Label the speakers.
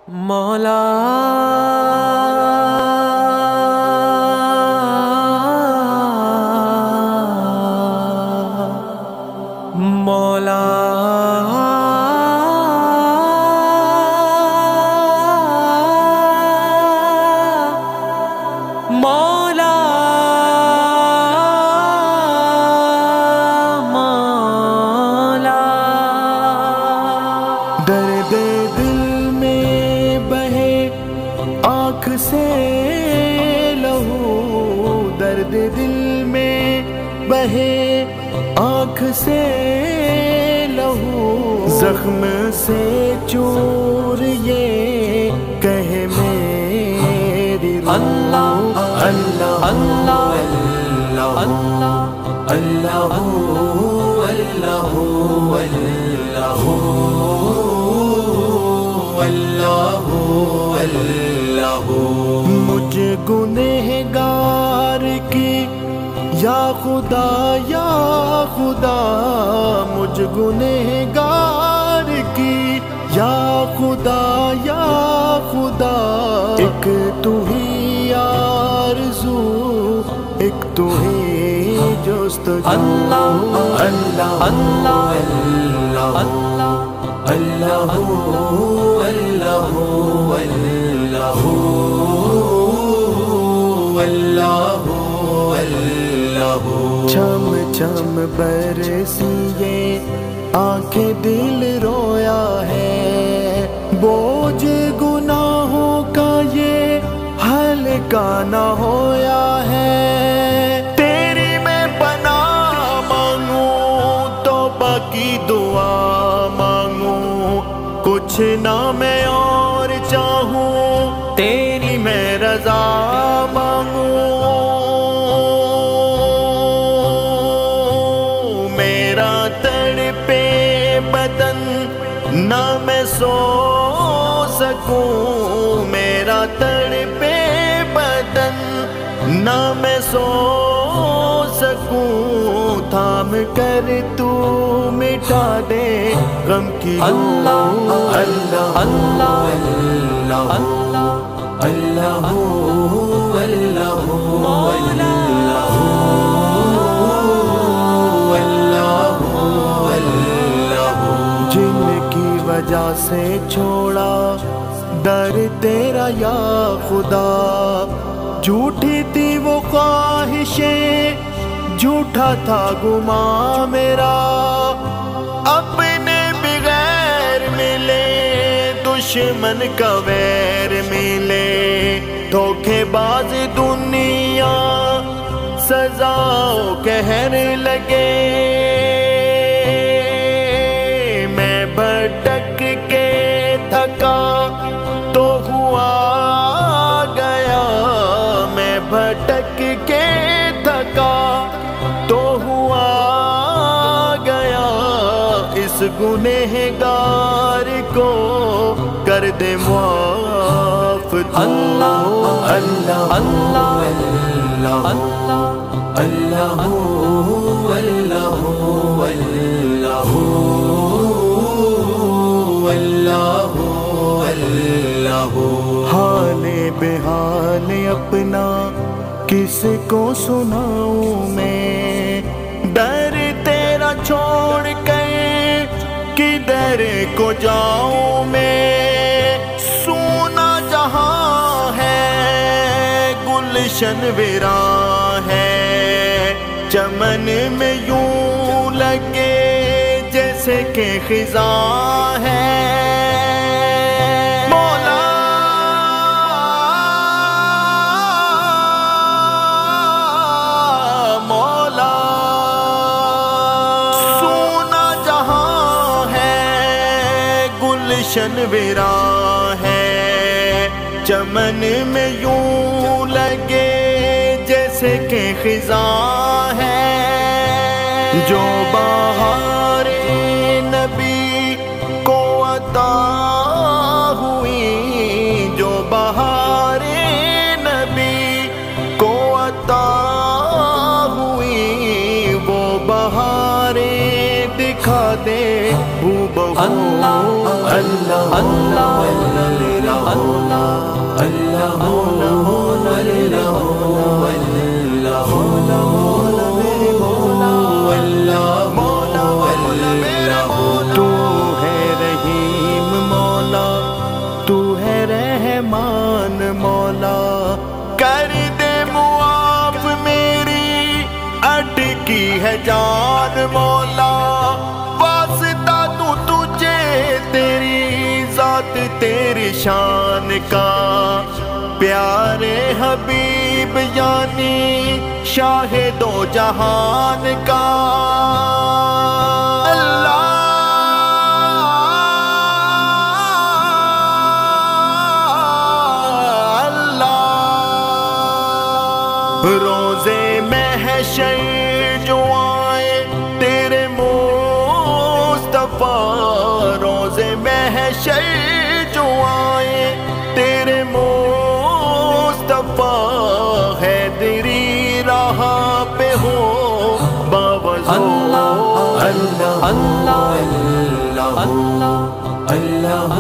Speaker 1: مولا مولا مولا مولا
Speaker 2: درد دل میں بہے آنکھ سے لہو، درد دل میں بہے آنکھ سے لہو، زخم سے چور یہ کہے میری روح،
Speaker 1: اللہ
Speaker 2: اللہ
Speaker 1: اللہ اللہ
Speaker 2: اللہ اللہ اللہ اللہ، مجھ گنہگار کی یا خدا یا خدا، مجھ گنہگار کی یا خدا یا خدا، ایک تو ہی آرزو، ایک تو ہی جستجو،
Speaker 1: اللہ
Speaker 2: اللہ
Speaker 1: اللہ
Speaker 2: اللہ اللہ اللہ اللہ، چم چم برسیے آنکھیں دل رویا ہے، بوجھ گناہوں کا یہ ہلکا نہ ہویا ہے، تیری میں پناہ مانگوں توبہ کی دعا مانگوں، کچھ نہ میں اور چاہوں تیری میں رضا مانگوں، میرا تڑپے بدن نہ میں سو سکوں، میرا تڑپے بدن نہ میں سو سکوں، تھام کر تو مٹا دے غم کی
Speaker 1: اللہ
Speaker 2: اللہ
Speaker 1: اللہ
Speaker 2: اللہ اللہ جن کی وجہ سے چھوڑا در تیرا یا خدا، جھوٹی تھی وہ خواہشیں جھوٹا تھا گماں میرا، اپنے بغیر ملے دشمن کا ویر ملے، دھوکے باز دنیا سزا کہر لگے، میں بھٹک کے تھکا تو ہوا گیا، میں بھٹک کے تھکا تو ہوا گیا، اس گنہگار کو کر دے معاف تو،
Speaker 1: اللہ
Speaker 2: اللہ
Speaker 1: اللہ اللہ
Speaker 2: اللہ اللہ اللہ، حال بحال اپنا کس کو سناؤں میں، در تیرا چھوڑ کر کدھر کو جاؤں میں، سونا جہاں ہے گلشن ویراں ہے، چمن میں یوں لگے جیسے کہ خزاں ہے، مولا مولا، سونا جہاں ہے گلشن ویراں ہے، چمن میں یوں لگے جیسے کہ خزاں ہے، جو بہار نبی کو عطا ہوئی، جو بہار نبی کو عطا ہوئی، وہ بہاریں دکھا دے ہو بہو،
Speaker 1: اللہ
Speaker 2: اللہ
Speaker 1: اللہ
Speaker 2: تو ہے رحیم مولا، تو ہے رحمان مولا، کر دے معاف میری اٹکی ہے جان مولا، واسطہ تو تجھے تیری ذات تیری شان کا، پیارے حبیب یعنی شاہ دو جہان کا، روزے محشر جو آئے تیرے مصطفیٰ، روزے محشر جو آئے تیرے مصطفیٰ، حیدری راہ پہ ہو باوضو
Speaker 1: اللہ اللہ اللہ اللہ اللہ